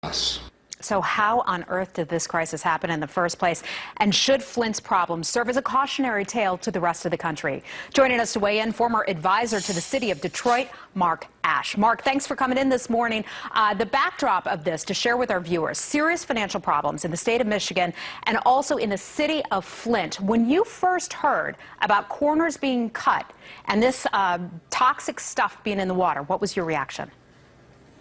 us. So how on earth did this crisis happen in the first place? And should Flint's problems serve as a cautionary tale to the rest of the country? Joining us to weigh in, former advisor to the city of Detroit, Mark Ashe. Mark, thanks for coming in this morning. The backdrop of this, to share with our viewers, serious financial problems in the state of Michigan and also in the city of Flint. When you first heard about corners being cut and this toxic stuff being in the water, what was your reaction?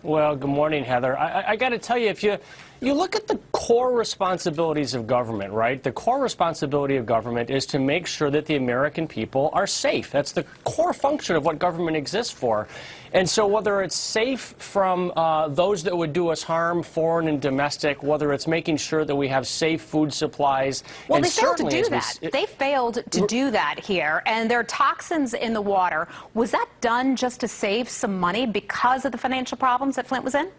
Well, good morning, Heather. I got to tell you, if you look at the core responsibilities of government, right? The core responsibility of government is to make sure that the American people are safe. That's the core function of what government exists for. And so whether it's safe from those that would do us harm, foreign and domestic, whether it's making sure that we have safe food supplies. Well, they failed to do that. They failed to do that here. And there are toxins in the water. Was that done just to save some money because of the financial problems that Flint was in?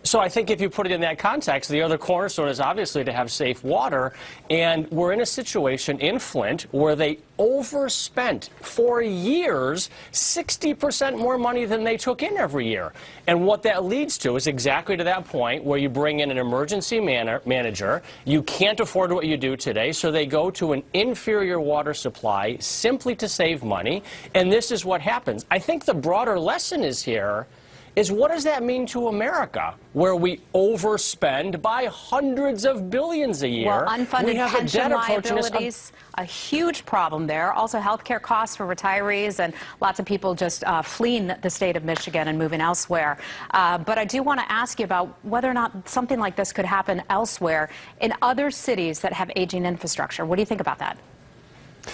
So I think if you put it in that context, the other cornerstone is obviously to have safe water. And we're in a situation in Flint where they overspent for years 60% more money than they took in every year. And what that leads to is exactly to that point where you bring in an emergency manager. You can't afford what you do today, so they go to an inferior water supply simply to save money. And this is what happens. I think the broader lesson is here is what does that mean to America, where we overspend by hundreds of billions a year? Well, unfunded pension liabilities, a huge problem there. Also, health care costs for retirees and lots of people just fleeing the state of Michigan and moving elsewhere. But I do want to ask you about whether or not something like this could happen elsewhere in other cities that have aging infrastructure. What do you think about that?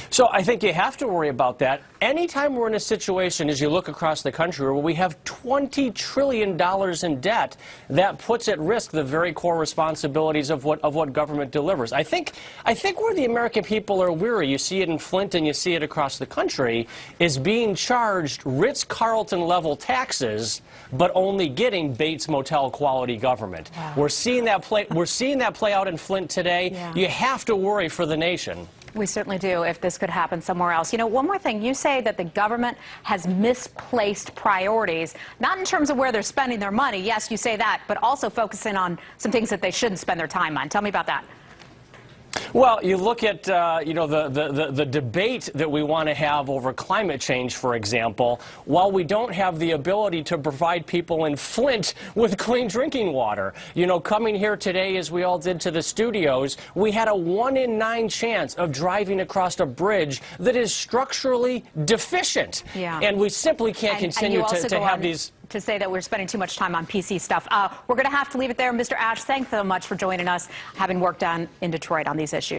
So I think you have to worry about that. Anytime we're in a situation, as you look across the country, where we have $20 trillion in debt, that puts at risk the very core responsibilities of what government delivers. I think where the American people are weary, you see it in Flint and you see it across the country, is being charged Ritz-Carlton level taxes, but only getting Bates Motel quality government. Wow. We're seeing that play out in Flint today. Yeah. You have to worry for the nation. We certainly do, if this could happen somewhere else. You know, one more thing. You say that the government has misplaced priorities, not in terms of where they're spending their money. Yes, you say that, but also focusing on some things that they shouldn't spend their time on. Tell me about that. Well, you look at, you know, the debate that we want to have over climate change, for example, while we don't have the ability to provide people in Flint with clean drinking water. You know, coming here today, as we all did to the studios, we had a 1 in 9 chance of driving across a bridge that is structurally deficient. Yeah. And we simply can't continue to have these... To say that we're spending too much time on PC stuff. We're going to have to leave it there. Mr. Ashe, thanks so much for joining us, having worked in Detroit on these issues.